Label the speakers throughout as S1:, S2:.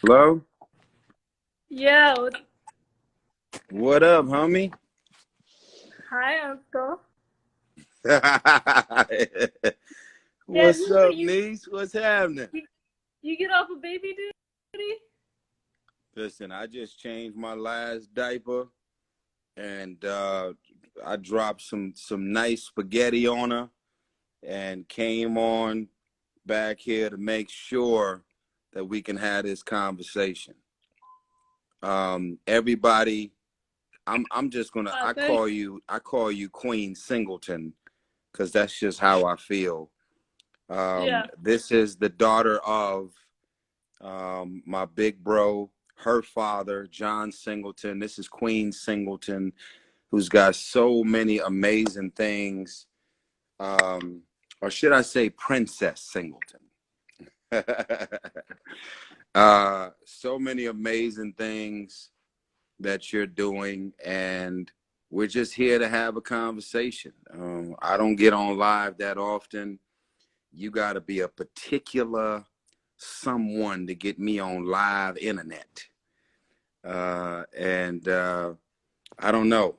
S1: Hello?
S2: Yeah.
S1: What up, homie?
S2: Hi, Uncle. Yeah,
S1: What's up, niece? What's happening?
S2: you, you get off of baby duty?
S1: Listen, I just changed my last diaper and I dropped some nice spaghetti on her and came on back here to make sure that we can have this conversation. Everybody, I'm just gonna
S2: Thank
S1: I call you Queen Singleton because that's just how I feel.
S2: Yeah.
S1: This is the daughter of my big bro, her father, John Singleton. This is Queen Singleton, who's got so many amazing things, or should I say Princess Singleton. So many amazing things that you're doing, and we're just here to have a conversation. I don't get on live that often. You got to be a particular someone to get me on live internet. And I don't know.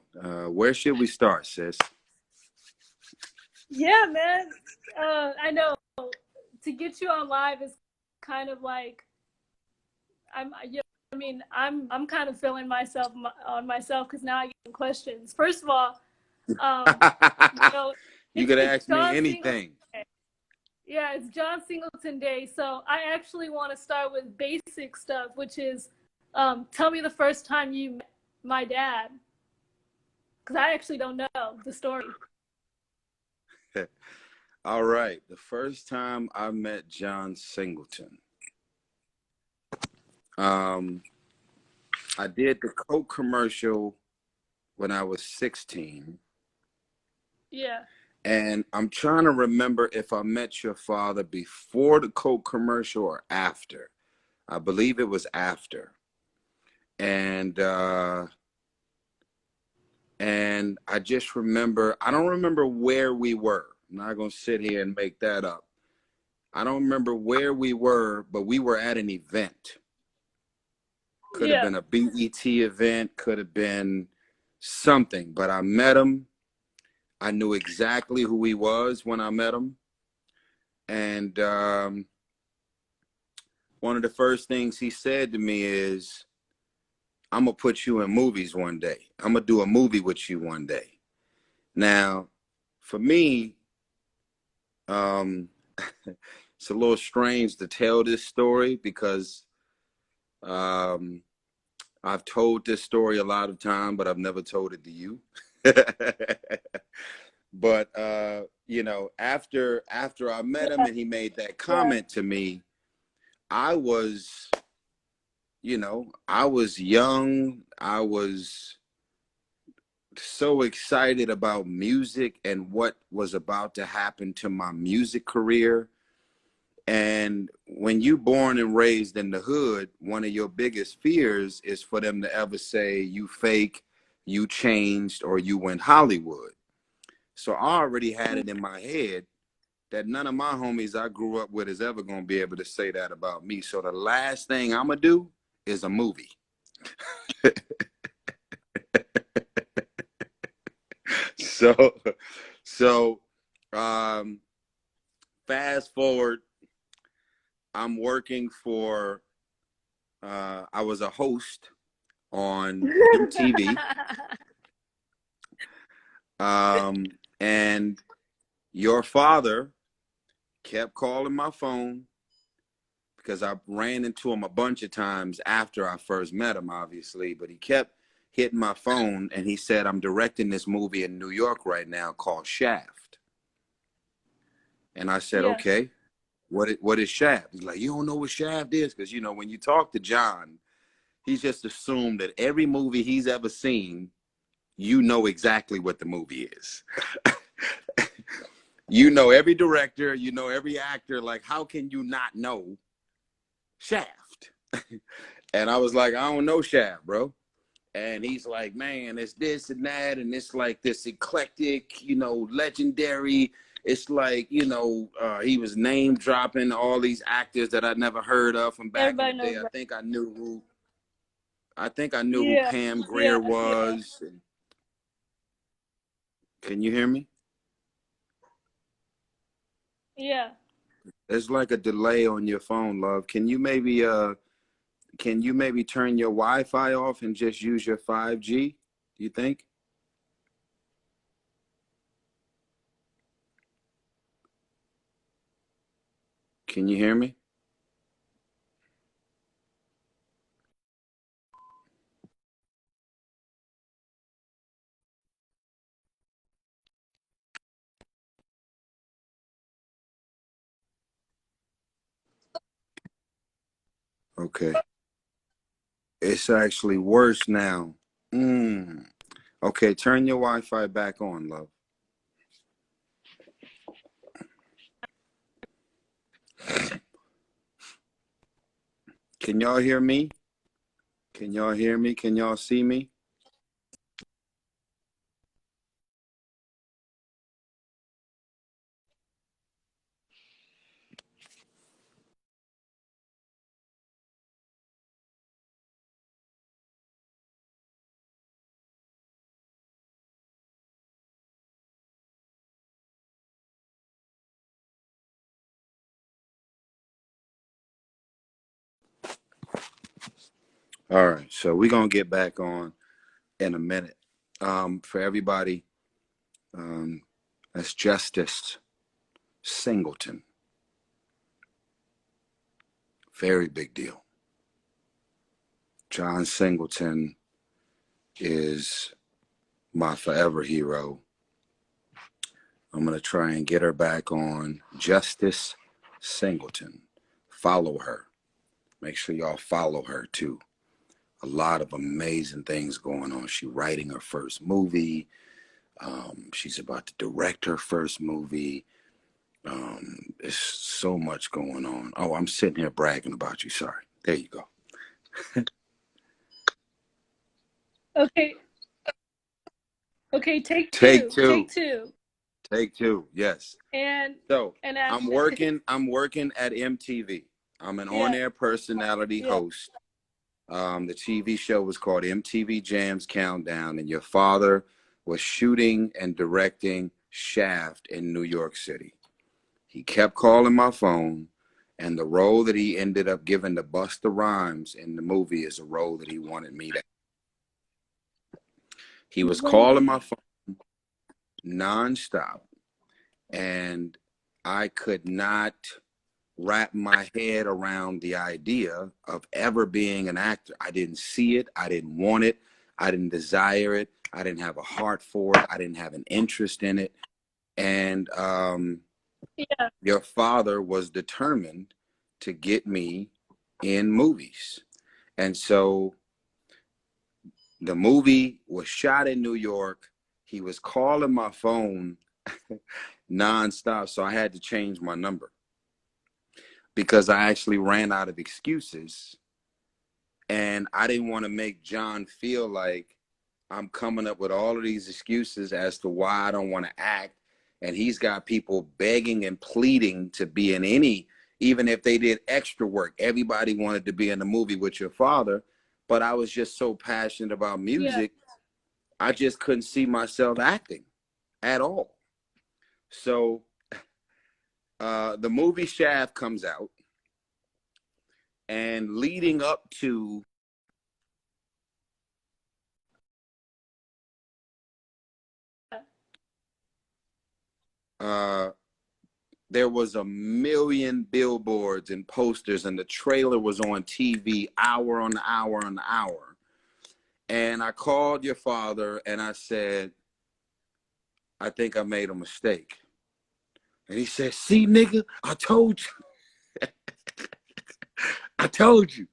S1: Where should we start, sis?
S2: Yeah, man. I know to get you on live is kind of like I'm kind of feeling myself on myself because now I get questions. First of all, you know,
S1: You could
S2: it's
S1: ask me
S2: John Singleton
S1: anything.
S2: Day. Yeah, it's John Singleton Day. So I actually want to start with basic stuff, which is tell me the first time you met my dad. Because I actually don't know the story.
S1: All right. The first time I met John Singleton, I did the Coke commercial when I was 16.
S2: Yeah.
S1: And I'm trying to remember if I met your father before the Coke commercial or after. I believe it was after. And I just remember, I don't remember where we were. I'm not going to sit here and make that up. I don't remember where we were, but we were at an event. Could have been a BET event, could have been something, but I met him. I knew exactly who he was when I met him. And one of the first things he said to me is, I'm going to put you in movies one day. I'm going to do a movie with you one day. Now, for me, it's a little strange to tell this story because I've told this story a lot of times, but I've never told it to you. But you know, after I met him and he made that comment to me, I was, you know, I was young. I was so excited about music and what was about to happen to my music career. And when you born and raised in the hood, one of your biggest fears is for them to ever say you fake, you changed, or you went Hollywood. So I already had it in my head that none of my homies I grew up with is ever going to be able to say that about me. So the last thing I'm going to do is a movie. So fast forward, I'm working for, I was a host on MTV. And your father kept calling my phone because I ran into him a bunch of times after I first met him, obviously, but he kept hitting my phone and he said, I'm directing this movie in New York right now called Shaft. And I said, okay, what is Shaft? He's like, you don't know what Shaft is? Because, you know, when you talk to John, he's just assumed that every movie he's ever seen, you know exactly what the movie is. You know every director, you know every actor. Like, how can you not know Shaft? And I was like, I don't know Shaft, bro. And he's like, man, it's this and that, and it's like this eclectic, you know, legendary. it's like, you know, he was name dropping all these actors that I never heard of from back in the
S2: Everybody
S1: day.
S2: knows that.
S1: I think I knew who
S2: Yeah,
S1: Pam
S2: yeah,
S1: Grier
S2: yeah,
S1: was. Can you hear me?
S2: yeah.
S1: There's like a delay on your phone, love. Can you maybe turn your Wi-Fi off and just use your 5G? Do you think? Can you hear me? Okay. It's actually worse now. Okay, turn your Wi-Fi back on, love. Can y'all hear me? Can y'all hear me? Can y'all see me? All right, so we're gonna get back on in a minute. For everybody, that's Justice Singleton. Very big deal. John Singleton is my forever hero. I'm gonna try and get her back on. Justice Singleton. Follow her. Make sure y'all follow her too. A lot of amazing things going on. She's writing her first movie. She's about to direct her first movie. There's so much going on. Oh, I'm sitting here bragging about you. Sorry. There you go.
S2: Okay, okay. Take
S1: Take
S2: two.
S1: two.
S2: Take two.
S1: Take two. Yes.
S2: And
S1: So I'm
S2: action.
S1: working. I'm working at MTV. I'm an
S2: Yeah,
S1: on-air personality
S2: yeah.
S1: host. The TV show was called MTV Jams Countdown, and your father was shooting and directing Shaft in New York City. He kept calling my phone, and the role that he ended up giving to Busta Rhymes in the movie is a role that he wanted me to. He was calling my phone nonstop, and I could not wrap my head around the idea of ever being an actor. I didn't see it. I didn't want it. I didn't desire it. I didn't have a heart for it. I didn't have an interest in it. And
S2: Yeah.
S1: your father was determined to get me in movies. And so the movie was shot in New York. He was calling my phone nonstop. So I had to change my number because I actually ran out of excuses. And I didn't want to make John feel like I'm coming up with all of these excuses as to why I don't want to act. And he's got people begging and pleading to be in any, even if they did extra work. Everybody wanted to be in the movie with your father. But I was just so passionate about
S2: Yeah.
S1: music, I just couldn't see myself acting at all. So the movie Shaft comes out, and leading up to there was a million billboards and posters, and the trailer was on TV hour on hour on hour. And I called your father and I said, I think I made a mistake. And he said, see, nigga, I told you. I told you.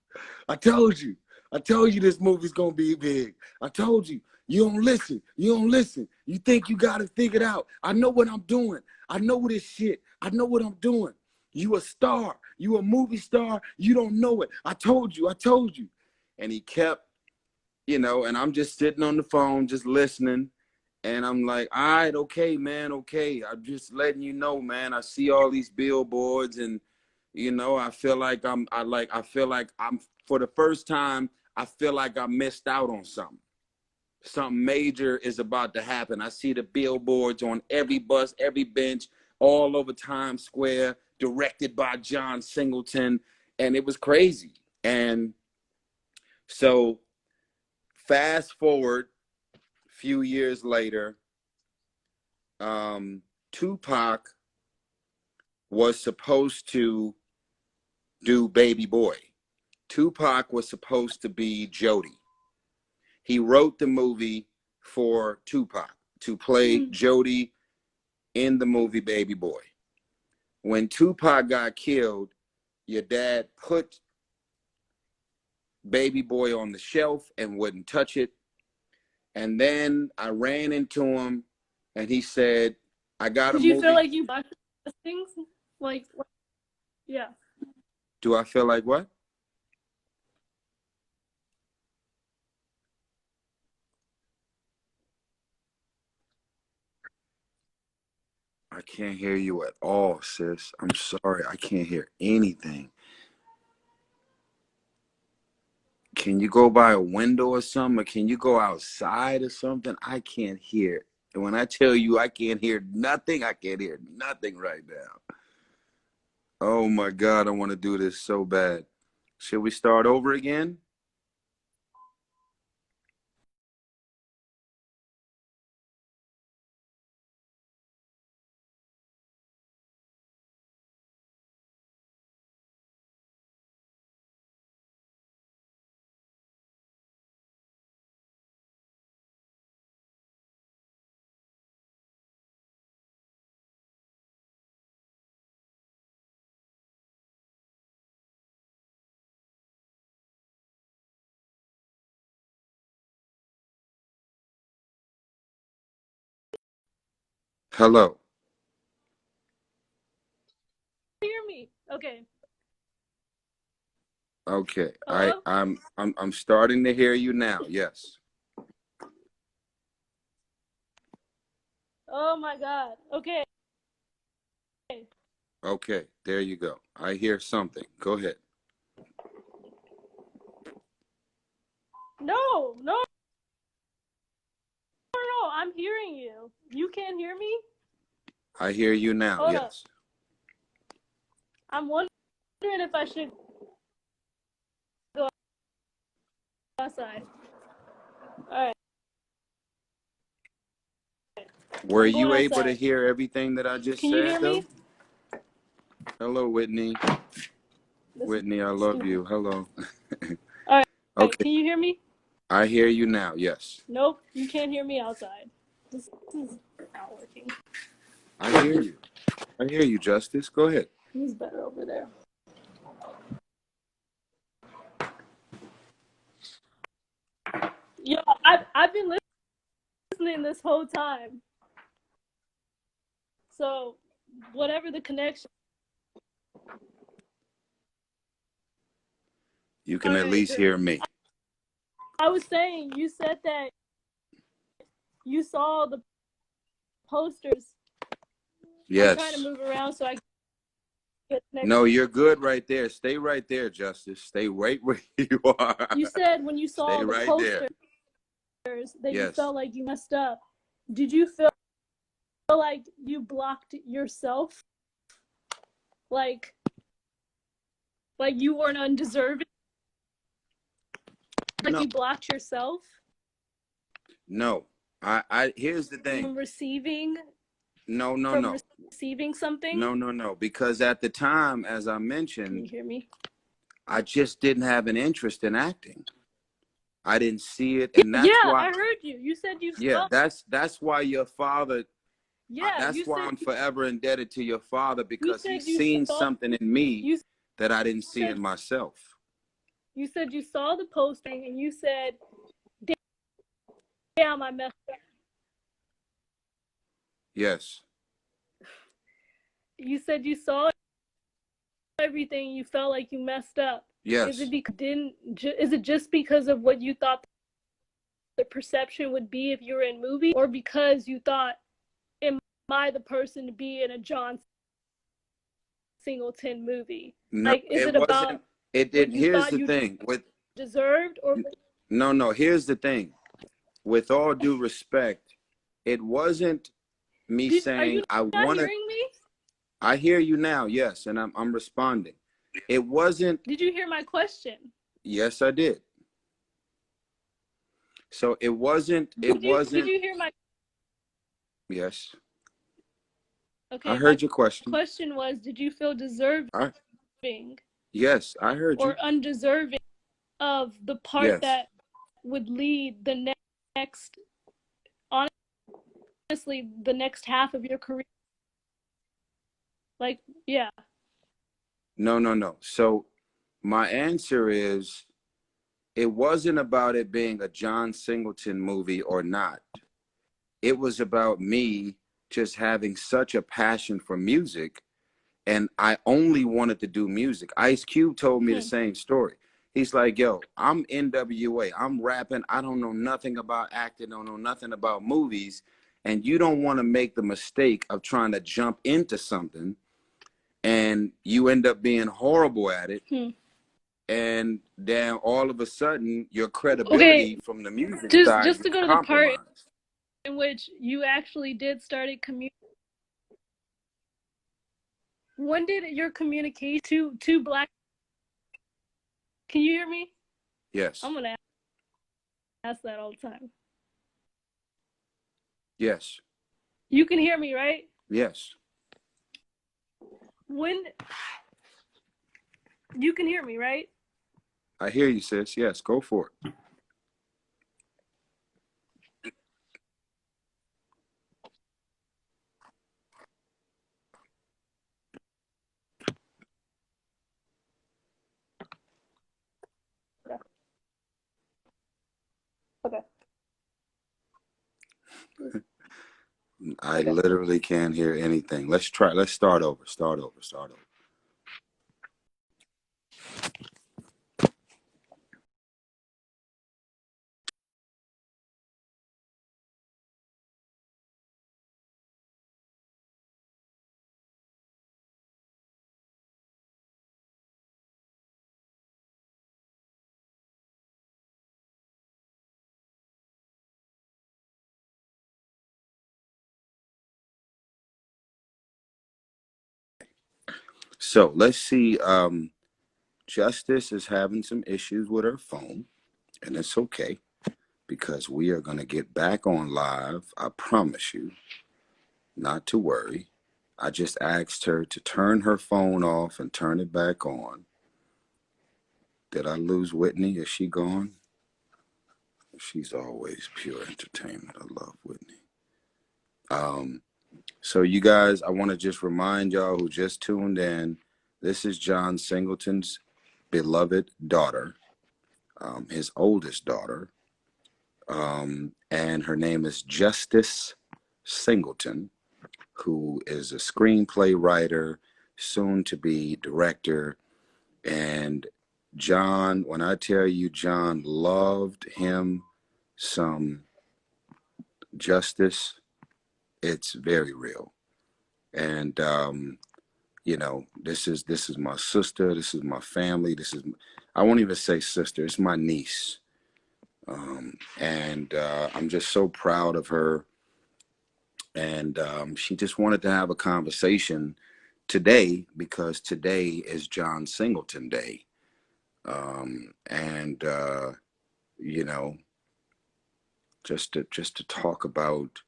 S1: I told you. I told you this movie's gonna be big. I told you. You don't listen. You don't listen. You think you got it figured out. I know what I'm doing. I know this shit. I know what I'm doing. You a star. You a movie star. You don't know it. I told you. I told you. And he kept, and I'm just sitting on the phone, just listening. And I'm like, all right, okay, man, okay. I'm just letting you know, man. I see all these billboards, and I feel like I feel like I'm for the first time, I feel like I missed out on something. Something major is about to happen. I see the billboards on every bus, every bench, all over Times Square, directed by John Singleton, and it was crazy. And so fast forward a few years later, Tupac was supposed to do Baby Boy. Tupac was supposed to be Jody. He wrote the movie for Tupac to play Jody in the movie Baby Boy. When Tupac got killed, your dad put Baby Boy on the shelf and wouldn't touch it. And then I ran into him and he said, I got a movie.
S2: Did you feel like you bought things? Like, yeah.
S1: Do I feel like what? I can't hear you at all, sis. I'm sorry. I can't hear anything. Can you go by a window or something? Or can you go outside or something? I can't hear. And when I tell you I can't hear nothing, I can't hear nothing right now. Oh my God, I want to do this so bad. Should we start over again? Hello.
S2: Hear me? Okay.
S1: Okay.
S2: Hello?
S1: I'm starting to hear you now. Yes.
S2: Oh my God. Okay.
S1: Okay. There you go. I hear something. Go ahead.
S2: No, no, no. I'm hearing you. You can't hear me?
S1: I hear you now.
S2: Hold up.
S1: Yes.
S2: I'm wondering if I should go outside. All right.
S1: Were
S2: I'm going
S1: you able to
S2: outside.
S1: hear everything that I just
S2: Can you
S1: said,
S2: hear
S1: though?
S2: me?
S1: Hello, Whitney. Whitney, I love you. Hello.
S2: All right.
S1: Okay.
S2: Can you hear me?
S1: I hear you now. Yes.
S2: Nope. You can't hear me outside. This is not working.
S1: I hear you. I hear you, Justice. Go ahead.
S2: Who's better over there? Yo, I've been listening this whole time. So, whatever the connection.
S1: You can at least hear me.
S2: I was saying, you said that you saw the posters.
S1: Yes.
S2: I'm trying to move around so I can get next.
S1: No, you're good right there. Stay right there, Justice. Stay right where you are.
S2: You said when you saw
S1: Stay
S2: the
S1: right
S2: posters that you
S1: Yes.
S2: felt like you messed up. Did you feel like you blocked yourself? Like you weren't undeserving? Like
S1: No.
S2: you blocked yourself?
S1: No. I here's the thing.
S2: From receiving?
S1: No.
S2: Receiving something?
S1: No. Because at the time, as I mentioned,
S2: Can you hear me?
S1: I just didn't have an interest in acting. I didn't see it, and that's why.
S2: I heard you. You said you saw.
S1: Yeah, that's why your father.
S2: Yeah,
S1: that's why I'm forever indebted to your father, because he's seen something in me that I didn't see in myself.
S2: You said you saw the posting and you said, damn, I messed up.
S1: Yes.
S2: You said you saw everything, you felt like you messed up.
S1: Yes.
S2: Is it just because of what you thought the perception would be if you were in movie, or because you thought, am I the person to be in a John Singleton movie?
S1: No,
S2: Like, is it about what you
S1: here's
S2: thought
S1: the
S2: you
S1: thing with
S2: deserved, or
S1: no, here's the thing. With all due respect, it wasn't me
S2: are you
S1: saying I
S2: not
S1: want to.
S2: hearing me?
S1: I hear you now, yes, and I'm responding. It wasn't.
S2: Did you hear my question?
S1: Yes, I did. So it wasn't. It
S2: Did
S1: wasn't.
S2: you hear my?
S1: Yes,
S2: Okay,
S1: I
S2: my
S1: heard your question.
S2: question was, did you feel deserving
S1: Yes, I heard you.
S2: or undeserving of the part
S1: Yes.
S2: that would lead the next, honestly, the next half of your career? Like, yeah.
S1: No. So my answer is, it wasn't about it being a John Singleton movie or not. It was about me just having such a passion for music, and I only wanted to do music. Ice Cube told me the same story. He's like, yo, I'm NWA. I'm rapping. I don't know nothing about acting. Don't know nothing about movies. And you don't want to make the mistake of trying to jump into something and you end up being horrible at it. And then all of a sudden, your credibility from the music side
S2: just to
S1: gets
S2: go to the part
S1: compromised.
S2: in which you actually did start a community. When did your communication to Black? Can you hear me?
S1: Yes.
S2: I'm gonna ask that all the time.
S1: Yes.
S2: You can hear me, right?
S1: Yes.
S2: When you can hear me, right?
S1: I hear you, sis. Yes, go for it.
S2: Okay.
S1: I literally can't hear anything. Let's try. Let's start over. Start over. So let's see. Justice is having some issues with her phone, and it's okay because we are going to get back on live. I promise you, not to worry. I just asked her to turn her phone off and turn it back on. Did I lose Whitney? Is she gone? She's always pure entertainment. I love Whitney. So you guys, I want to just remind y'all who just tuned in, this is John Singleton's beloved daughter, his oldest daughter, and her name is Justice Singleton, who is a screenplay writer, soon to be director. And John, when I tell you John loved him some Justice, it's very real. And you know, this is my sister, this is my family, I won't even say sister, it's my niece. And I'm just so proud of her. And she just wanted to have a conversation today because today is John Singleton Day. And you know, just to talk about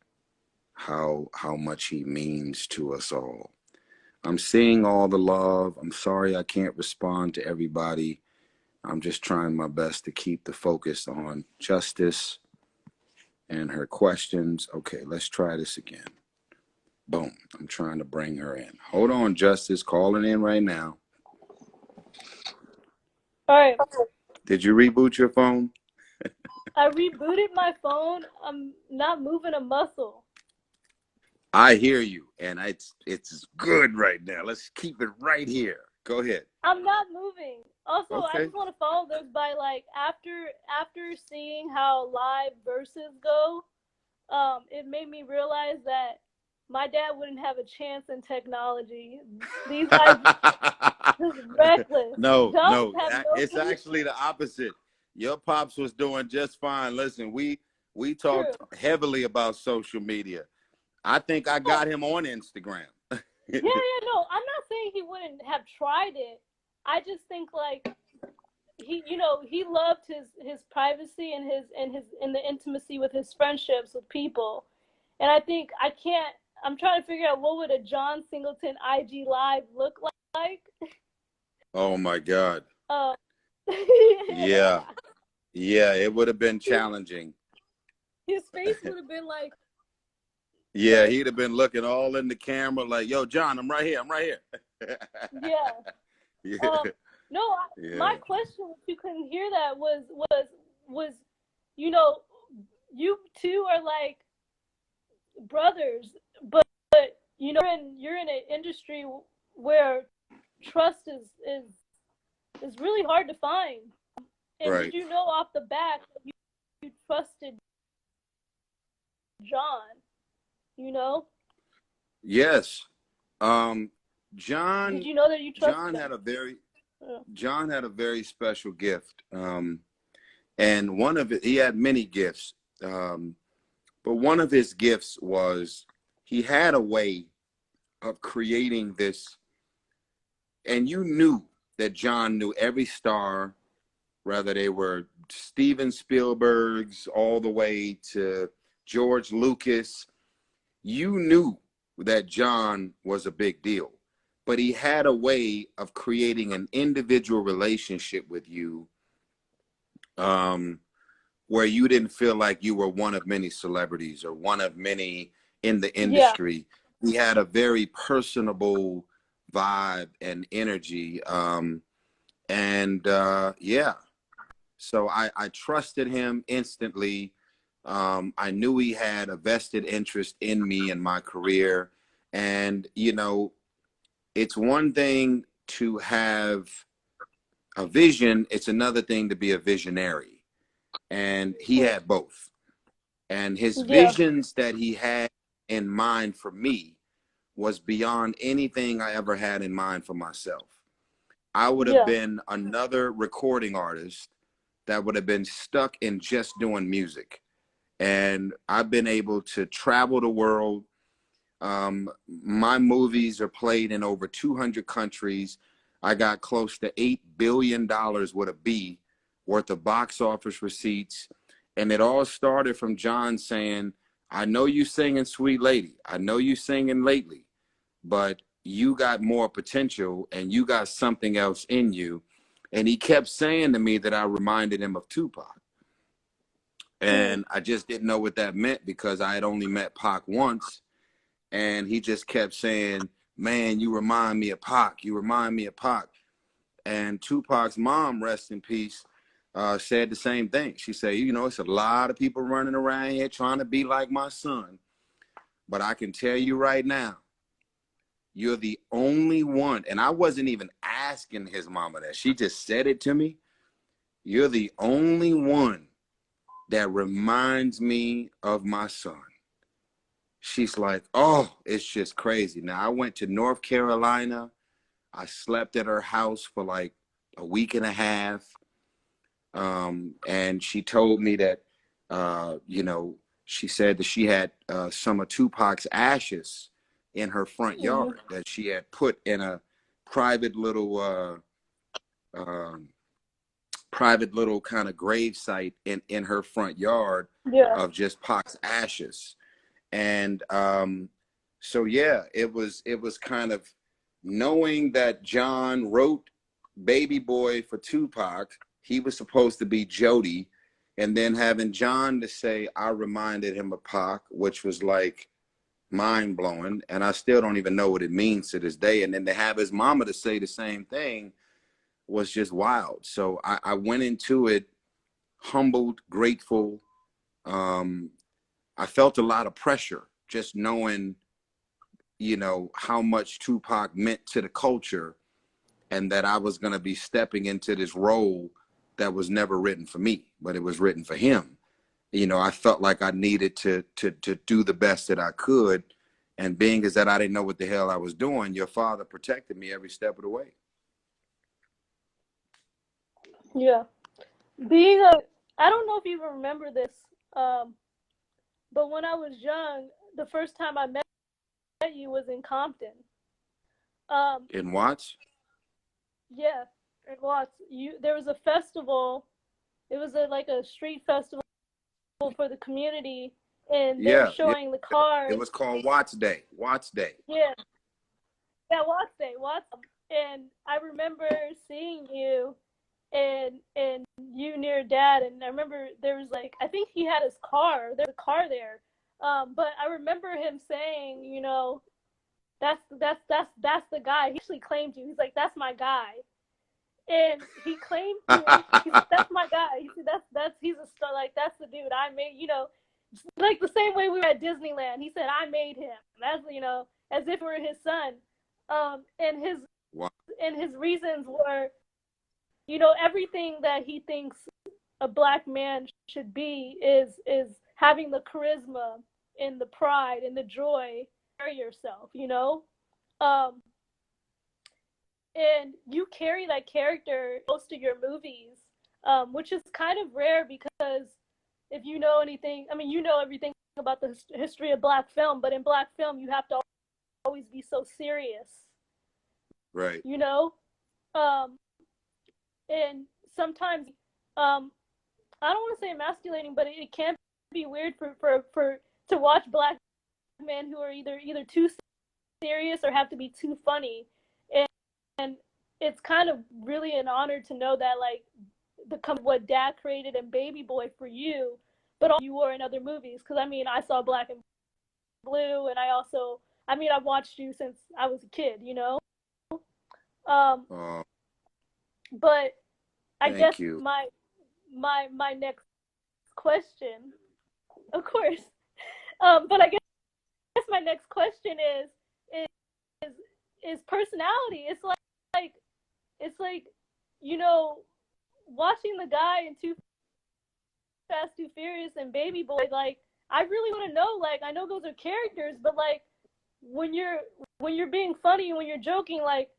S1: how much he means to us all. I'm seeing all the love. I'm sorry I can't respond to everybody. I'm just trying my best to keep the focus on Justice and her questions. Okay, let's try this again. Boom. I'm trying to bring her in. Hold on, Justice. Calling in right now.
S2: All right.
S1: Did you reboot your phone?
S2: I rebooted my phone. I'm not moving a muscle.
S1: I hear you, and it's good right now. Let's keep it right here. Go ahead.
S2: I'm not moving. Also, I
S1: Okay.
S2: just want to follow this by like after seeing how live verses go, it made me realize that my dad wouldn't have a chance in technology. These IG is reckless.
S1: No,
S2: John
S1: no,
S2: would have no
S1: it's
S2: use.
S1: actually the opposite. Your pops was doing just fine. Listen, we talked
S2: True.
S1: heavily about social media. I think I
S2: Oh,
S1: got him on Instagram.
S2: yeah, no, I'm not saying he wouldn't have tried it. I just think like he loved his privacy and his in the intimacy with his friendships with people. And I think I'm trying to figure out what would a John Singleton IG live look like.
S1: Oh my God.
S2: Um,
S1: Yeah. Yeah, it would have been challenging.
S2: his face would have been like,
S1: Yeah,
S2: like,
S1: he'd have been looking all in the camera like, yo, John, I'm right here. I'm right here.
S2: yeah.
S1: Yeah.
S2: No, my
S1: Yeah.
S2: question, if you couldn't hear that, was, you know, you two are like brothers, but you're in an industry where trust is really hard to find. And did
S1: Right.
S2: you know off the bat that you trusted John? You know,
S1: Yes.
S2: did
S1: John
S2: you know that you
S1: John
S2: trusted him?
S1: had a very
S2: Uh,
S1: John had a very special gift. And one of it, he had many gifts. But one of his gifts was he had a way of creating this, and you knew that John knew every star, whether they were Steven Spielberg's all the way to George Lucas. You knew that John was a big deal, but he had a way of creating an individual relationship with you, um, where you didn't feel like you were one of many celebrities or one of many in the
S2: yeah,
S1: industry. He had a very personable vibe and energy. Yeah, so I trusted him instantly. I knew he had a vested interest in me and my career. And, it's one thing to have a vision, it's another thing to be a visionary. And he had both. And his
S2: yeah,
S1: visions that he had in mind for me was beyond anything I ever had in mind for myself. I would have
S2: yeah,
S1: been another recording artist that would have been stuck in just doing music. And I've been able to travel the world. My movies are played in over 200 countries. I got close to $8 billion with a B worth of box office receipts. And it all started from John saying, I know you singing Sweet Lady. I know you singing lately, but you got more potential and you got something else in you. And he kept saying to me that I reminded him of Tupac.
S2: mm,
S1: And I just didn't know what that meant because I had only met Pac once. And he just kept saying, man, you remind me of Pac. You remind me of Pac. And Tupac's mom, rest in peace, said the same thing. She said, it's a lot of people running around here trying to be like my son. But I can tell you right now, you're the only one. And I wasn't even asking his mama that. She just said it to me. You're the only one that reminds me of my son. She's like, oh, it's just crazy. Now, I went to North Carolina. I slept at her house for like a week and a half. And she told me that, she said that she had some of Tupac's ashes in her front
S2: mm-hmm,
S1: yard that she had put in a private little, um, private little kind of grave site in her front yard
S2: yeah,
S1: of just Pac's ashes. And so yeah, it was kind of knowing that John wrote Baby Boy for Tupac. He was supposed to be Jody, and then having John to say I reminded him of Pac, which was like mind blowing, and I still don't even know what it means to this day. And then to have his mama to say the same thing was just wild. So I went into it humbled, grateful. Um, I felt a lot of pressure just knowing, how much Tupac meant to the culture. and that I was going to be stepping into this role that was never written for me, but it was written for him. You know, I felt like I needed to do the best that I could. And being as that I didn't know what the hell I was doing, your father protected me every step of the way.
S2: Yeah. I don't know if you remember this, but when I was young, the first time I met you was in Compton.
S1: In Watts?
S2: Yeah, in Watts. There was a festival. It was like a street festival for the community, and they were
S1: Yeah, yeah.
S2: showing the
S1: It
S2: cars.
S1: was called Watts Day. Watts Day.
S2: Yeah, yeah, Watts Day, Watts. And I remember seeing you, and you near Dad, and I remember there was like, I think he had his car. There's a car there, but I remember him saying, you know, that's the guy. He actually claimed you. He's like, that's my guy. And he claimed you. He's like, that's my guy. He said, he's a star. Like, that's the dude I made. You know, like the same way we were at Disneyland. He said, I made him. That's, you know, as if we were his son. And his
S1: Wow.
S2: and his reasons were, you know, everything that he thinks a Black man should be is having the charisma and the pride and the joy to carry yourself. You know. And you carry that character in most of your movies, which is kind of rare because if you know anything, I mean, you know everything about the history of Black film, but in Black film, you have to always be so serious.
S1: Right.
S2: You know? And sometimes, I don't want to say emasculating, but it can be weird to watch Black men who are either too serious or have to be too funny. And it's kind of really an honor to know that, like, what Dad created in Baby Boy for you, but also you were in other movies. Because, I mean, I saw Black and Blue, and I've watched you since I was a kid, you know? But I guess
S1: you.
S2: my next question, of course, but I guess my next question is personality. It's like, you know, watching the guy in Too Fast, Too Furious and Baby Boy, like, I really want to know, like, I know those are characters, but like, when you're being funny and when you're joking, like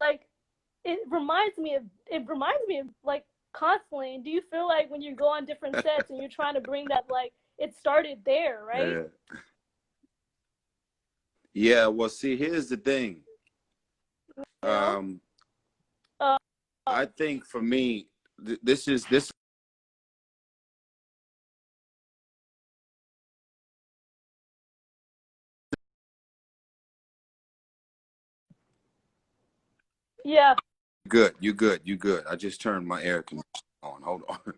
S2: it reminds me of like constantly. Do you feel like when you go on different sets and you're trying to bring that, like, it started there, right?
S1: Yeah, well, see, here's the thing.
S2: You know?
S1: I think for me, this is
S2: Yeah.
S1: good. You good. I just turned my air conditioner on. Hold on.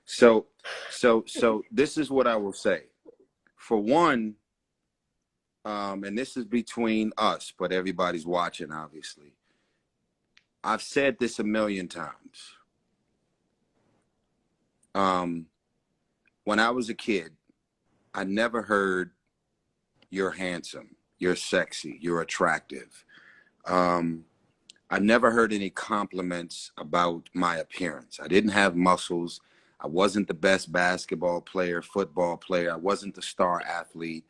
S1: So this is what I will say. For one, and this is between us, but everybody's watching, obviously. I've said this a million times. When I was a kid, I never heard you're handsome, you're sexy, you're attractive. I never heard any compliments about my appearance. I didn't have muscles. I wasn't the best basketball player, football player. I wasn't the star athlete.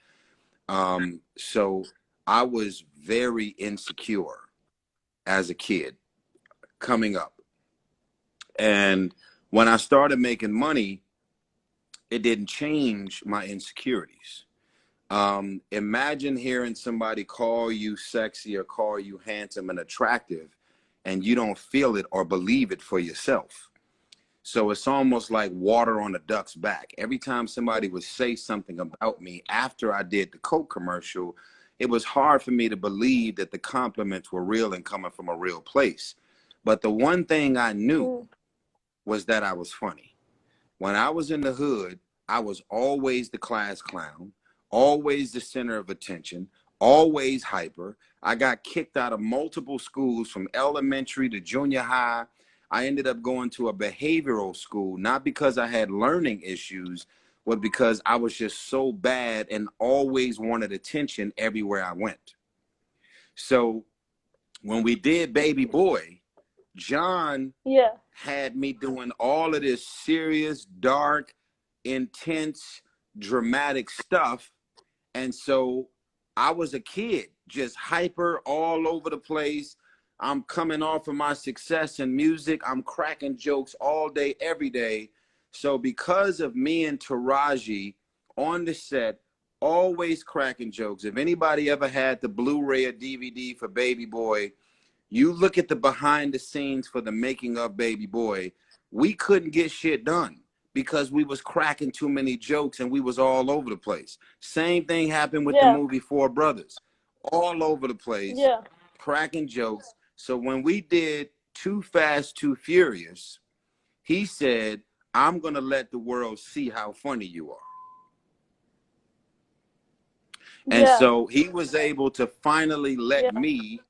S1: So I was very insecure as a kid coming up. And when I started making money, it didn't change my insecurities. Imagine hearing somebody call you sexy or call you handsome and attractive, and you don't feel it or believe it for yourself. So it's almost like water on a duck's back. Every time somebody would say something about me after I did the Coke commercial, it was hard for me to believe that the compliments were real and coming from a real place. But the one thing I knew was that I was funny. When I was in the hood, I was always the class clown, always the center of attention, always hyper. I got kicked out of multiple schools from elementary to junior high. I ended up going to a behavioral school, not because I had learning issues, but because I was just so bad and always wanted attention everywhere I went. So when we did Baby Boy, John
S2: Yeah.
S1: had me doing all of this serious, dark, intense, dramatic stuff. And so I was a kid, just hyper all over the place. I'm coming off of my success in music. I'm cracking jokes all day, every day. So because of me and Taraji on the set, always cracking jokes. If anybody ever had the Blu-ray or DVD for Baby Boy, you look at the behind the scenes for the making of Baby Boy, we couldn't get shit done because we was cracking too many jokes and we was all over the place. Same thing happened with the
S2: Yeah.
S1: movie Four Brothers. All over the place,
S2: Yeah.
S1: cracking jokes. So when we did Too Fast, Too Furious, he said, I'm going to let the world see how funny you are. And
S2: Yeah.
S1: so he was able to finally let
S2: Yeah.
S1: me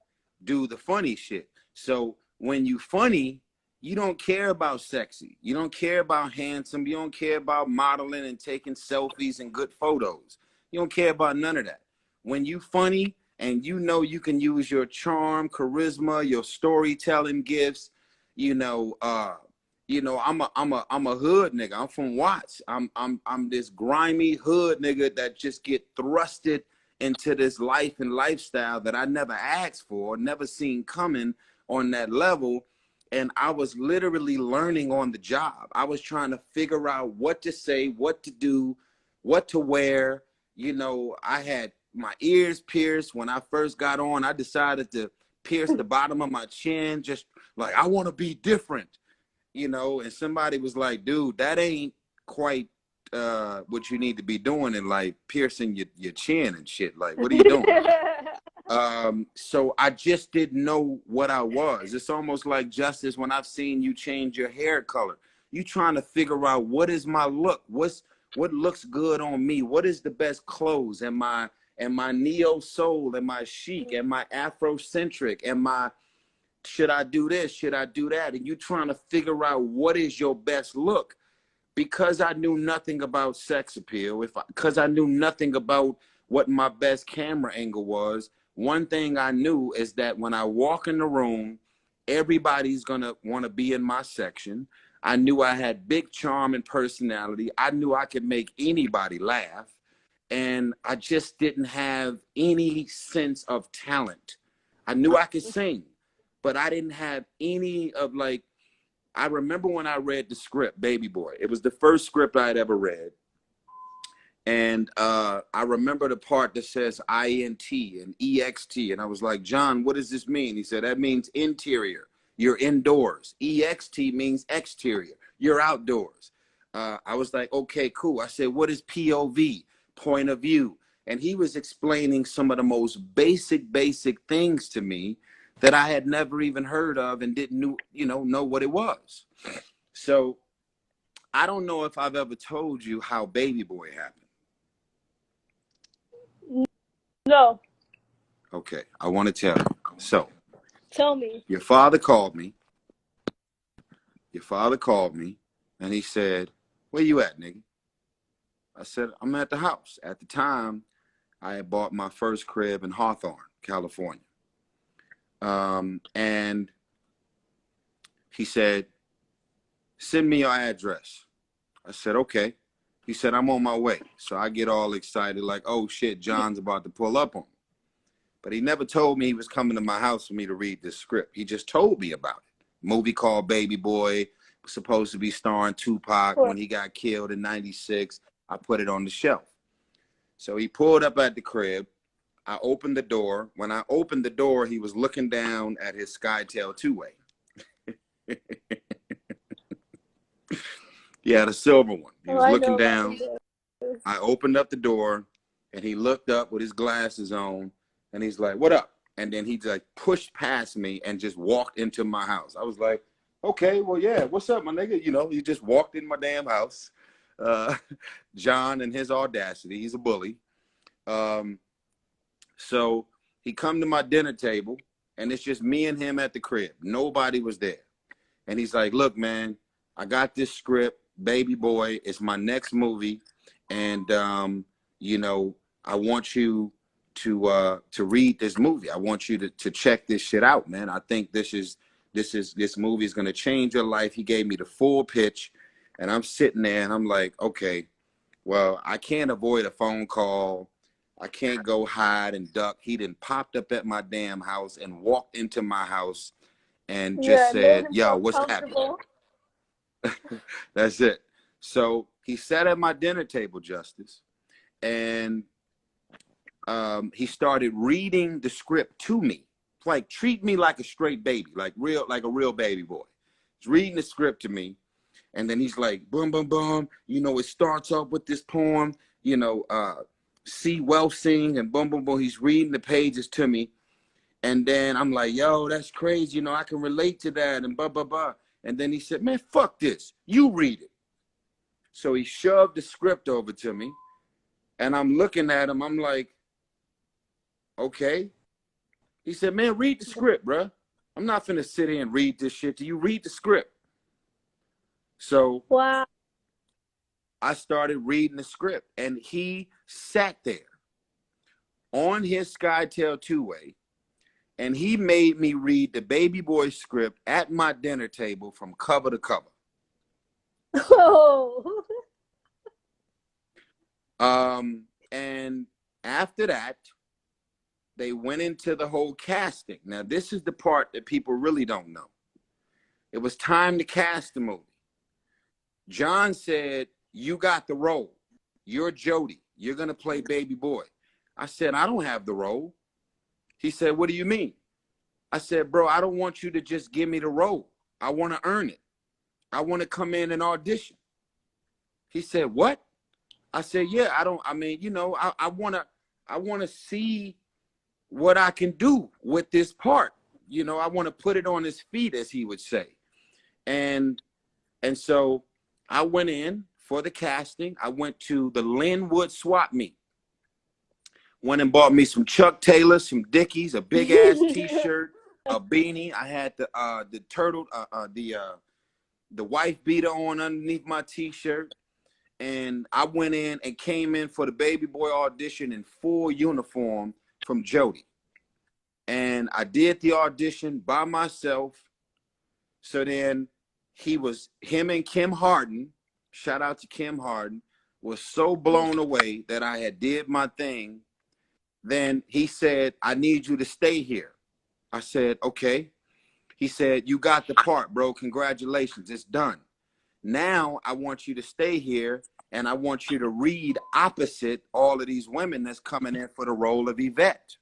S1: do the funny shit. So when you funny, you don't care about sexy. You don't care about handsome. You don't care about modeling and taking selfies and good photos. You don't care about none of that. When you funny and you know you can use your charm, charisma, your storytelling gifts, I'm a hood nigga. I'm from Watts. I'm this grimy hood nigga that just get thrusted into this life and lifestyle that I never asked for, never seen coming on that level. And I was literally learning on the job. I was trying to figure out what to say, what to do, what to wear. I had my ears pierced when I first got on. I decided to pierce the bottom of my chin, just like, I want to be different, and somebody was like, dude, that ain't quite what you need to be doing in life, piercing your chin and shit. Like, what are you doing? So I just didn't know what I was. It's almost like Justice when I've seen you change your hair color. You trying to figure out what is my look? What looks good on me? What is the best clothes? Am I neo soul? Am I chic? Am I Afrocentric? Should I do this? Should I do that? And you trying to figure out what is your best look. Because I knew nothing about sex appeal, because I knew nothing about what my best camera angle was, one thing I knew is that when I walk in the room, everybody's going to want to be in my section. I knew I had big charm and personality. I knew I could make anybody laugh. And I just didn't have any sense of talent. I knew I could sing, but I didn't have any of I remember when I read the script, Baby Boy. It was the first script I had ever read. And I remember the part that says INT and EXT. And I was like, John, what does this mean? He said, that means interior. You're indoors. EXT means exterior. You're outdoors. I was like, okay, cool. I said, what is POV? Point of view. And he was explaining some of the most basic things to me that I had never even heard of and didn't know what it was. So I don't know if I've ever told you how Baby Boy happened.
S2: No.
S1: Okay, I want to tell you. So
S2: Tell me.
S1: Your father called me and he said, where you at, nigga? I said, I'm at the house. At the time, I had bought my first crib in Hawthorne, California. And he said, send me your address. I said, okay. He said, I'm on my way. So I get all excited like, oh shit, John's about to pull up on me. But he never told me he was coming to my house for me to read this script. He just told me about it. Movie called Baby Boy, was supposed to be starring Tupac when he got killed in 96. I put it on the shelf. So he pulled up at the crib. I opened the door. When I opened the door, he was looking down at his Skytail two-way. Yeah, the silver one. He was looking down. I opened up the door, and he looked up with his glasses on, and he's like, what up? And then he like pushed past me and just walked into my house. I was like, okay, well, yeah, what's up, my nigga? He just walked in my damn house. John and his audacity, he's a bully. So he come to my dinner table, and it's just me and him at the crib. Nobody was there. And he's like, look, man, I got this script, Baby Boy. It's my next movie. And, I want you to read this movie. I want you to check this shit out, man. I think this is This movie is going to change your life. He gave me the full pitch, and I'm sitting there and I'm like, okay, well, I can't avoid a phone call. I can't go hide and duck. He then popped up at my damn house and walked into my house and just
S2: Yeah, made
S1: said, yo,
S2: himself
S1: what's happening?
S2: comfortable.
S1: That's it. So he sat at my dinner table, Justice, and he started reading the script to me. Like, treat me like a straight baby, like a real baby boy. He's reading the script to me. And then he's like, boom, boom, boom. You know, it starts off with this poem, you know, C. Welsing, and boom, boom, boom. He's reading the pages to me. And then I'm like, yo, that's crazy. You know, I can relate to that, and blah, blah, blah. And then he said, man, fuck this. You read it. So he shoved the script over to me. And I'm looking at him. I'm like, okay. He said, man, read the script, bruh. I'm not finna sit here and read this shit to you. Read the script. So
S2: Wow.
S1: I started reading the script, and he sat there on his Skytail two-way, and he made me read the Baby Boy script at my dinner table from cover to cover.
S2: Oh.
S1: And after that, they went into the whole casting. Now, this is the part that people really don't know. It was time to cast the movie. John said, you got the role. You're Jody. You're going to play Baby Boy. I said, I don't have the role. He said, what do you mean? I said, bro, I don't want you to just give me the role. I want to earn it. I want to come in and audition. He said, what? I said, yeah, I want to see what I can do with this part. You know, I want to put it on his feet, as he would say. And so I went in for the casting. I went to the Linwood swap meet. Went and bought me some Chuck Taylors, some Dickies, a big ass t-shirt, a beanie. I had the turtle, the wife beater on underneath my t-shirt. And I went in and came in for the Baby Boy audition in full uniform from Jody. And I did the audition by myself. So then him and Kim Harden, shout out to Kim Harden, was so blown away that I had did my thing. Then he said, I need you to stay here. I said, okay. He said, you got the part, bro. Congratulations. It's done. Now I want you to stay here, and I want you to read opposite all of these women that's coming in for the role of Yvette.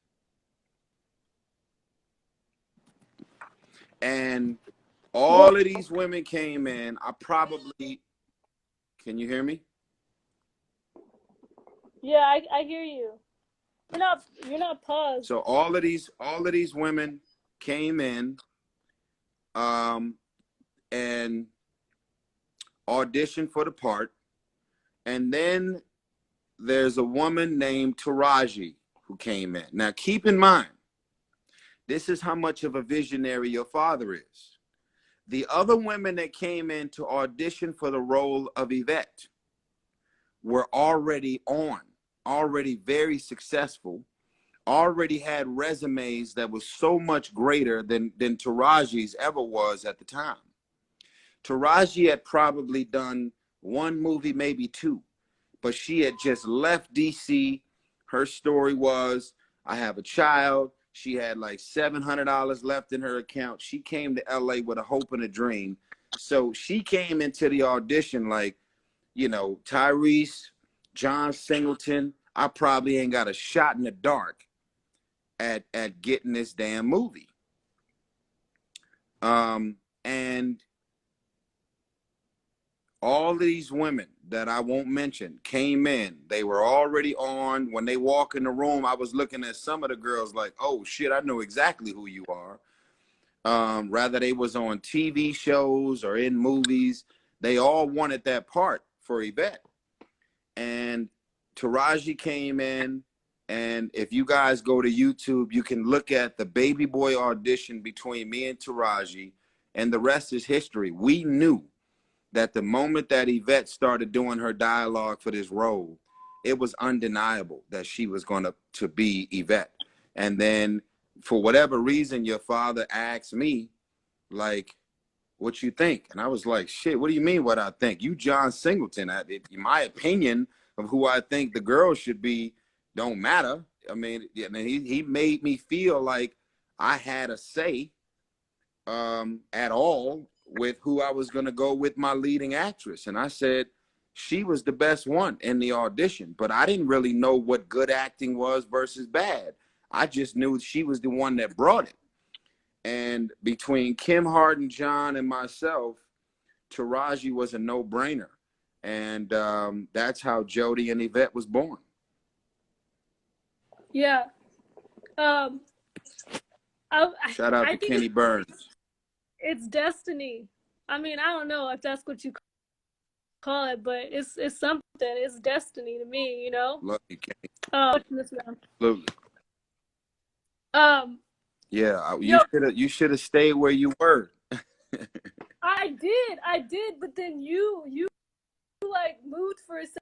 S1: And all of these women came in. Can you hear me?
S2: Yeah, I hear you. You're not paused.
S1: So all of these women came in and auditioned for the part. And then there's a woman named Tyrese who came in. Now keep in mind, this is how much of a visionary your father is. The other women that came in to audition for the role of Yvette were already very successful, already had resumes that was so much greater than Taraji's ever was at the time. Taraji had probably done one movie, maybe two, but she had just left DC. Her story was, I have a child. She had like $700 left in her account. She came to LA with a hope and a dream. So she came into the audition like, you know, Tyrese, John Singleton, I probably ain't got a shot in the dark at getting this damn movie. And all of these women that I won't mention came in. They were already on. When they walk in the room, I was looking at some of the girls like, oh shit, I know exactly who you are. Rather they was on TV shows or in movies. They all wanted that part for Yvette. And Taraji came in, and if you guys go to YouTube, you can look at the Baby Boy audition between me and Taraji, and the rest is history. We knew that the moment that Yvette started doing her dialogue for this role, it was undeniable that she was going to be Yvette. And then for whatever reason, your father asked me like, what you think? And I was like, shit, what do you mean what I think? You John Singleton. My opinion of who I think the girl should be don't matter. I mean, yeah, he made me feel like I had a say at all with who I was going to go with my leading actress. And I said she was the best one in the audition, but I didn't really know what good acting was versus bad. I just knew she was the one that brought it. And between Kim Harden, John, and myself, Taraji was a no-brainer. And that's how Jody and Yvette was born.
S2: Yeah.
S1: Shout out to Kenny Burns.
S2: It's destiny. I mean, I don't know if that's what you call it, but it's something. It's destiny to me, you know.
S1: Love you, Kenny.
S2: Absolutely.
S1: Yeah, you should have stayed where you were.
S2: I did, but then you like moved for a second.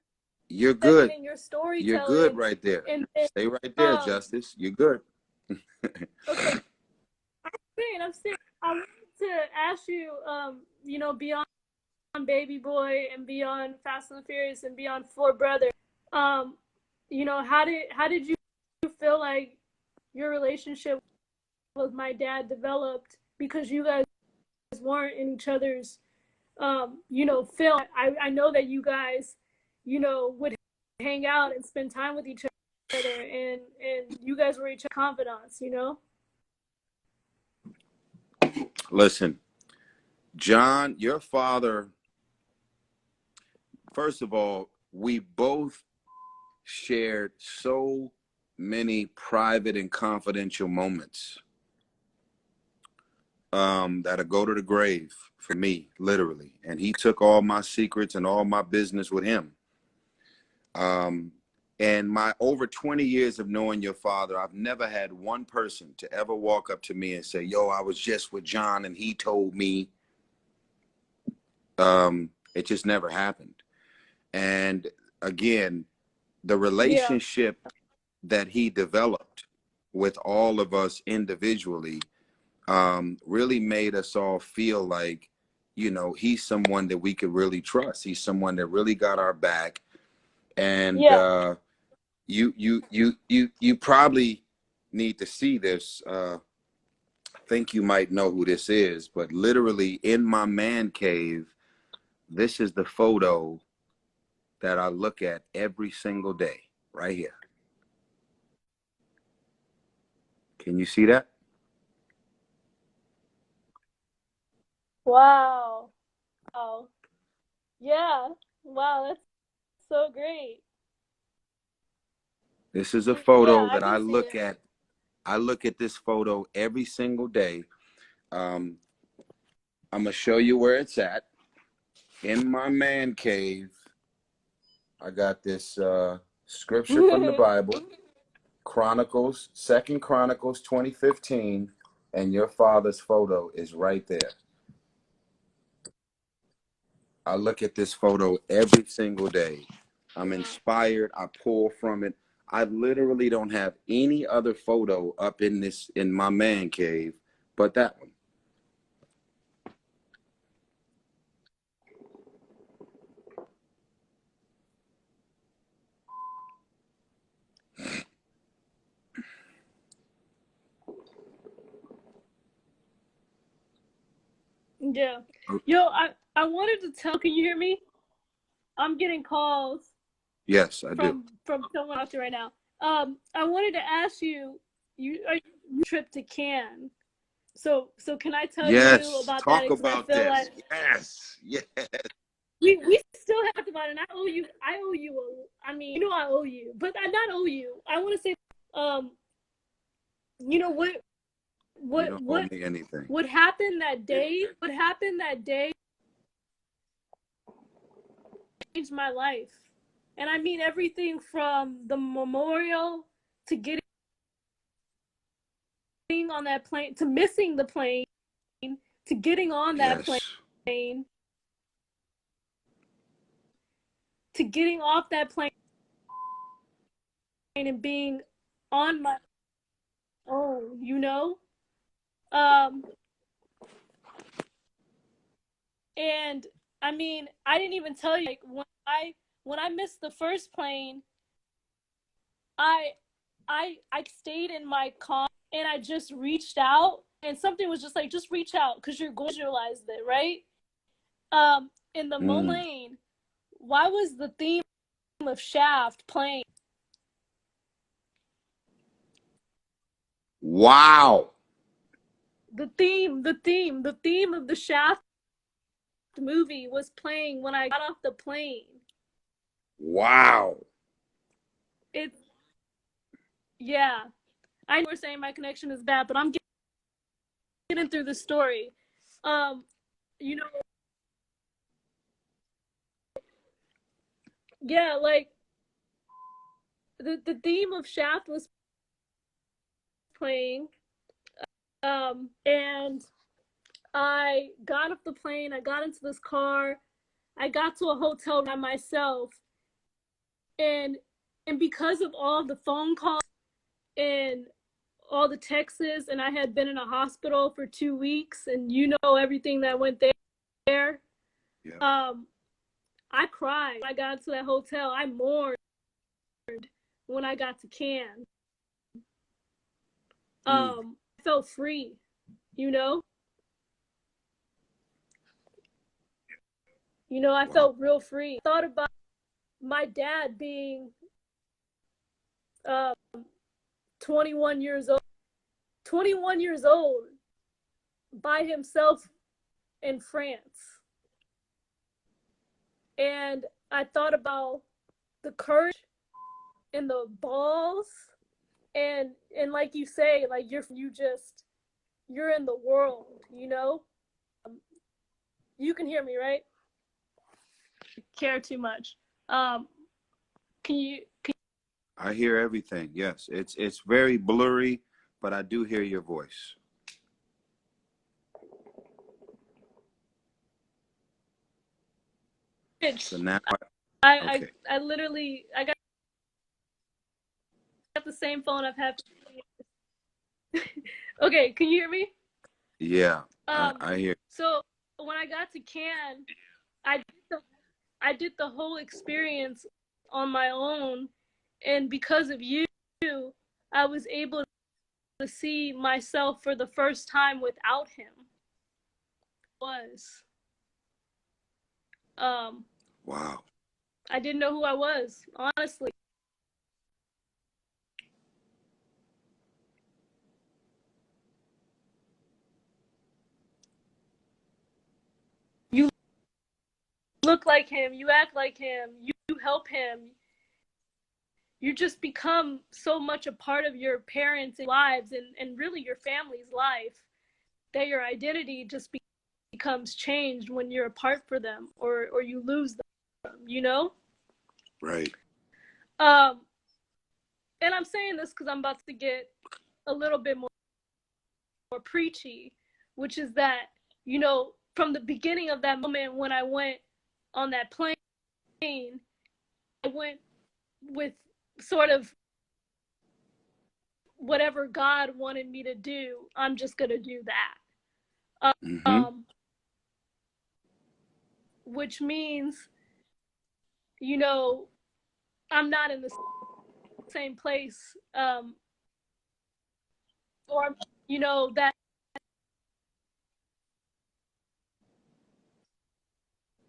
S1: You're good.
S2: In your storytelling.
S1: You're good right there. Stay right there, Justice. You're good.
S2: Okay. I'm saying, I wanted to ask you, you know, beyond Baby Boy and beyond Fast and Furious and beyond Four Brothers, you know, how did you feel like your relationship with my dad developed, because you guys weren't in each other's, you know, film. I know that you guys, you know, would hang out and spend time with each other, and you guys were each other's confidants, you know?
S1: Listen, John, your father, first of all, we both shared so many private and confidential moments that'll go to the grave for me, literally. And he took all my secrets and all my business with him. And my over 20 years of knowing your father, I've never had one person to ever walk up to me and say, yo, I was just with John and he told me. It just never happened. And again, the relationship that he developed with all of us individually really made us all feel like, you know, he's someone that we could really trust. He's someone that really got our back. And you probably need to see this. I think you might know who this is, but literally in my man cave, this is the photo that I look at every single day, right here. Can you see that?
S2: Wow. Wow. Yeah. Wow, that's so great.
S1: This is a photo that I look at. I look at this photo every single day. I'm gonna show you where it's at. In my man cave, I got this scripture from the Bible, Chronicles, 2 Chronicles 20:15, and your father's photo is right there. I look at this photo every single day. I'm inspired. I pull from it. I literally don't have any other photo up in my man cave but that one.
S2: Yeah. Yo, I wanted to tell, can you hear me? I'm getting calls.
S1: Yes, I do.
S2: From someone out there right now. I wanted to ask you, you trip to Cannes. So can I tell you about
S1: talk
S2: that?
S1: About this. Like, yes.
S2: We still have to buy it, and I owe you. I mean, you know, I owe you, but I not owe you. I want to say, you know what?
S1: You don't owe me anything.
S2: What happened that day? Changed my life, and I mean everything from the memorial to getting on that plane, to missing the plane, to getting on that plane, to getting off that plane and being on my own, you know? And I mean, I didn't even tell you, like, when I missed the first plane, I I stayed in my car and I just reached out, and something was just like, just reach out because you're going to visualize it, right? In the
S1: Mm.
S2: moment, why was the theme of Shaft playing?
S1: Wow.
S2: The theme of the Shaft movie was playing when I got off the plane.
S1: Wow.
S2: It, yeah. I know we're saying my connection is bad, but I'm getting through the story. Um, you know, yeah, like the theme of Shaft was playing, and I got off the plane. I got into this car. I got to a hotel by myself, and because of all the phone calls and all the texts, and I had been in a hospital for 2 weeks, and you know everything that went there.
S1: Yeah.
S2: I cried. I got to that hotel. I mourned when I got to Cannes.
S1: Mm.
S2: I felt free, you know. I
S1: Wow.
S2: felt real free. I thought about my dad being uh, 21 years old, 21 years old by himself in France. And I thought about the courage and the balls, and like you say, like you're in the world, you know? You can hear me, right? Care too much. Um can you
S1: I hear everything. Yes. It's very blurry, but I do hear your voice. So now
S2: I
S1: okay.
S2: I literally I got the same phone I've had for Okay, can you hear me?
S1: Yeah.
S2: Um
S1: I hear.
S2: so when I got to Cannes, I did the, I did the whole experience on my own, and because of you, I was able to see myself for the first time without him. Was um
S1: Wow.
S2: I didn't know who I was, honestly. You look like him, you act like him, you help him. You just become so much a part of your parents' lives, and really your family's life, that your identity just becomes changed when you're apart for them, or you lose them, you know?
S1: Right.
S2: Um, and I'm saying this because I'm about to get a little bit more preachy, which is that, from the beginning of that moment when I went on that plane, I went with sort of whatever God wanted me to do. I'm just going to do that.
S1: Mm-hmm.
S2: Um, which means, you know, I'm not in the same place, or, that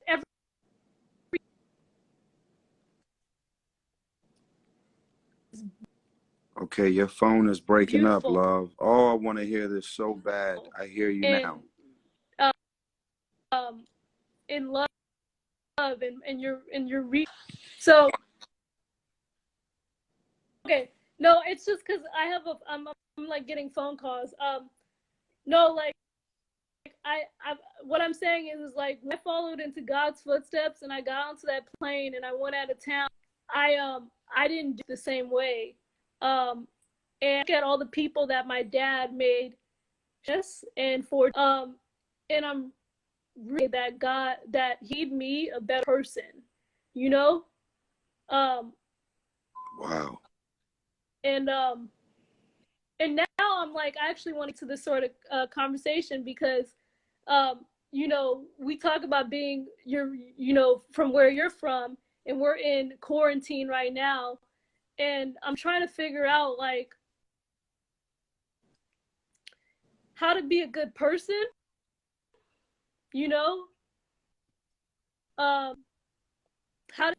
S2: every
S1: Okay, your phone is breaking up,
S2: beautiful
S1: love. Oh, I want to hear this so bad. I hear you now.
S2: in um in love, and so okay. No, it's just because I'm like getting phone calls. No, like I what I'm saying is like, when I followed into God's footsteps and I got onto that plane and I went out of town, I didn't do it the same way. Um and look at all the people that my dad made, yes, and I'm really that he'd me a better person, you know? Um
S1: Wow.
S2: and and now I'm like, I actually want to this sort of conversation because um you know, we talk about being from where you're from, and we're in quarantine right now, and I'm trying to figure out like how to be a good person, you know, um, how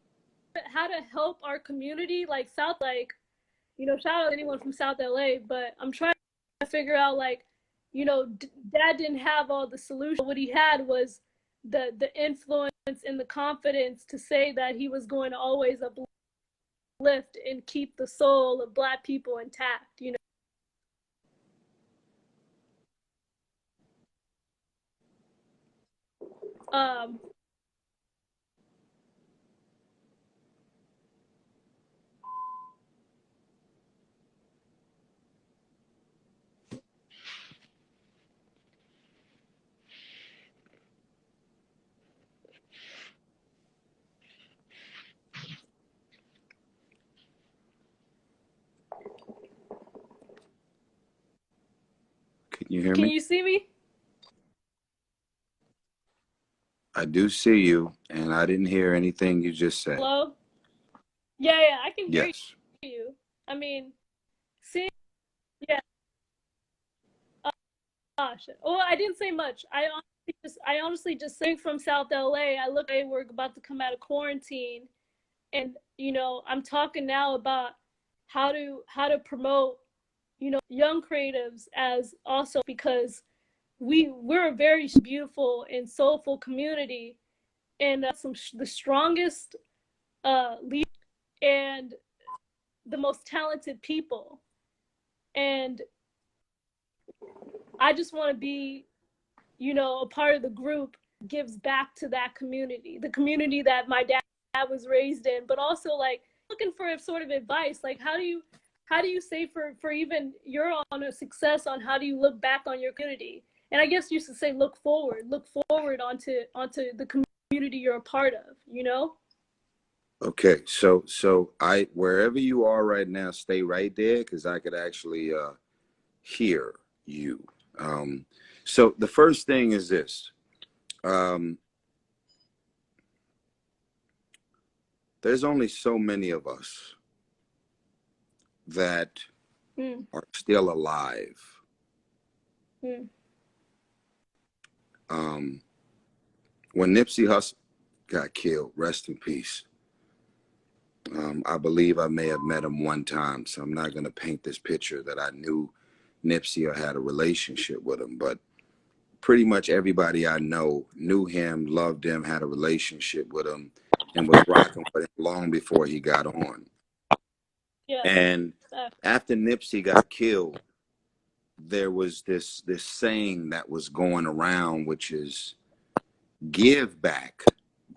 S2: to help our community, like South, like, you know, shout out to anyone from South LA, but I'm trying to figure out like, you know, Dad didn't have all the solutions. What he had was the influence and the confidence to say that he was going to always uplift and keep the soul of Black people intact, you know.
S1: Can you hear
S2: Can
S1: me?
S2: you see me?
S1: I do see you, and I didn't hear anything you just said.
S2: Hello? Yeah, I can hear
S1: Yes.
S2: you. I mean, see, yeah. Gosh. Well, I didn't say much. I honestly just saying from South LA. I look like we're about to come out of quarantine, and you know, I'm talking now about how to promote, you know, young creatives as also because we're a very beautiful and soulful community, and the strongest leaders and the most talented people, and I just want to be, you know, a part of the group gives back to that community, the community that my dad was raised in, but also like looking for sort of advice, like how do you say for even your own success on how do you look back on your community? And I guess you should say look forward onto the community you're a part of, you know?
S1: Okay. So I wherever you are right now, stay right there because I could actually hear you. Um, so the first thing is this. Um, there's only so many of us that
S2: Mm,
S1: are still alive.
S2: mm.
S1: Um, when Nipsey Hussle got killed, rest in peace. I believe I may have met him one time, so I'm not going to paint this picture that I knew Nipsey or had a relationship with him, but pretty much everybody I know knew him, loved him, had a relationship with him, and was rocking with him long before he got on.
S2: Yeah.
S1: And after Nipsey got killed, there was this saying that was going around, which is give back,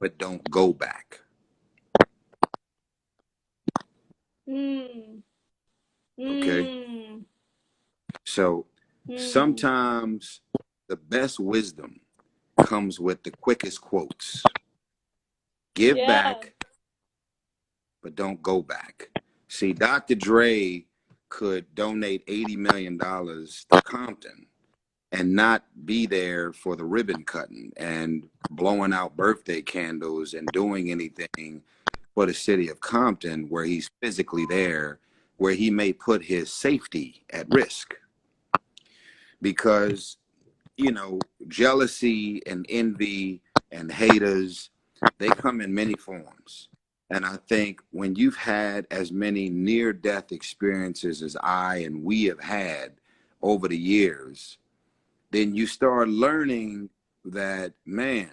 S1: but don't go back.
S2: Mm,
S1: Okay.
S2: mm,
S1: So
S2: mm.
S1: sometimes the best wisdom comes with the quickest quotes. Give
S2: Yeah.
S1: back, but don't go back. See, Dr. Dre could donate $80 million to Compton and not be there for the ribbon cutting and blowing out birthday candles and doing anything for the city of Compton where he's physically there, where he may put his safety at risk. Because, you know, jealousy and envy and haters, they come in many forms. And I think when you've had as many near death experiences as I and we have had over the years, then you start learning that, man,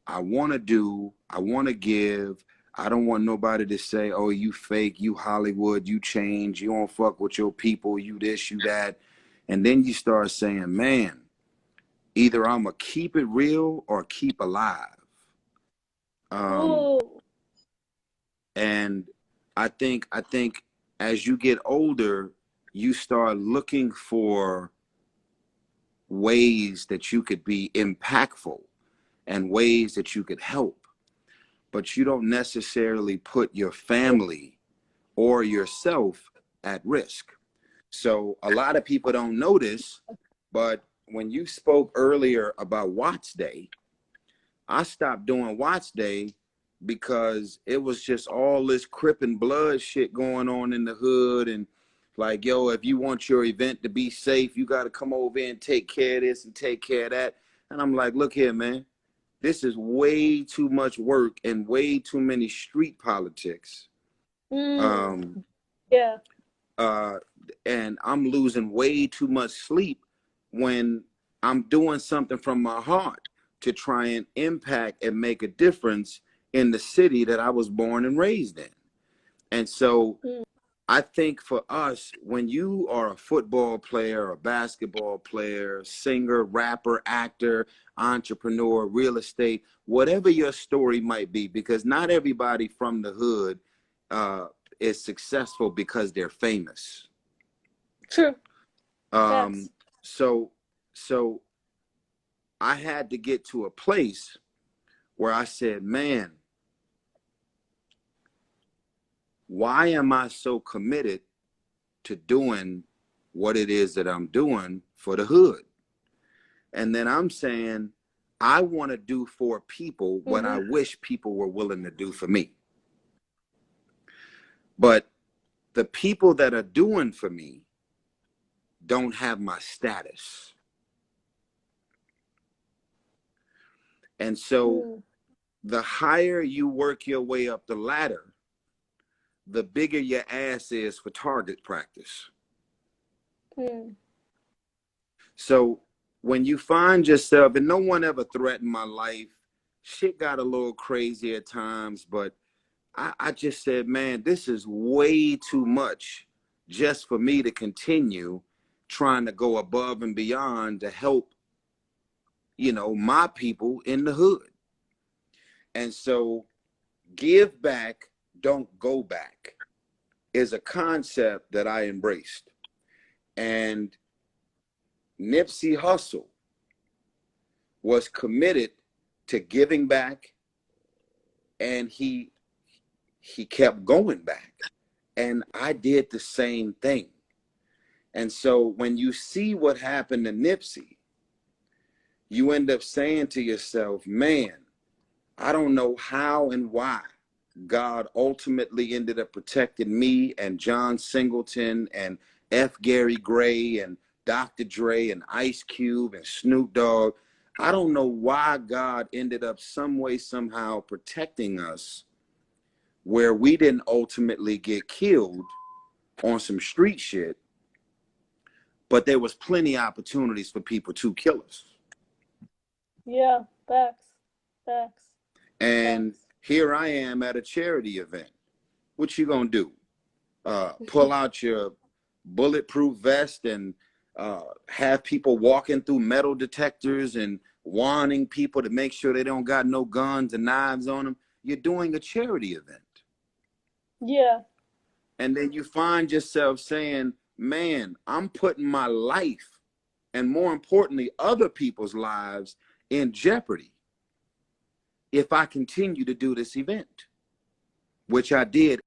S1: I want to give. I don't want nobody to say, oh, you fake, you Hollywood, you change, you don't fuck with your people, you this, you that. And then you start saying, man, either I'm going to keep it real or keep alive. Um,
S2: Ooh.
S1: and I think as you get older, you start looking for ways that you could be impactful and ways that you could help, but you don't necessarily put your family or yourself at risk. So a lot of people don't notice, but when you spoke earlier about Watts Day, I stopped doing watch day because it was just all this Crip and blood shit going on in the hood. And like, yo, if you want your event to be safe, you got to come over and take care of this and take care of that. And I'm like, look here, man, this is way too much work and way too many street politics.
S2: Yeah.
S1: And I'm losing way too much sleep when I'm doing something from my heart to try and impact and make a difference in the city that I was born and raised in. And so I think for us, when you are a football player, a basketball player, singer, rapper, actor, entrepreneur, real estate, whatever your story might be, because not everybody from the hood is successful because they're famous.
S2: True. Yes.
S1: So I had to get to a place where I said, man, why am I so committed to doing what it is that I'm doing for the hood? And then I'm saying, I want to do for people what I wish people were willing to do for me. But the people that are doing for me don't have my status. And so the higher you work your way up the ladder, the bigger your ass is for target practice. So when you find yourself, and no one ever threatened my life, shit got a little crazy at times, but I just said, man, this is way too much just for me to continue trying to go above and beyond to help, you know, my people in the hood. And so give back, don't go back is a concept that I embraced. And Nipsey Hussle was committed to giving back, and he kept going back. And I did the same thing. And so when you see what happened to Nipsey, you end up saying to yourself, man, I don't know how and why God ultimately ended up protecting me and John Singleton and F. Gary Gray and Dr. Dre and Ice Cube and Snoop Dogg. I don't know why God ended up some way, somehow protecting us where we didn't ultimately get killed on some street shit, but there was plenty of opportunities for people to kill us.
S2: Yeah, facts.
S1: And here I am at a charity event. What you gonna do? Pull out your bulletproof vest and have people walking through metal detectors and warning people to make sure they don't got no guns and knives on them? You're doing a charity event.
S2: Yeah.
S1: And then you find yourself saying, man, I'm putting my life and more importantly, other people's lives in jeopardy if I continue to do this event, which I did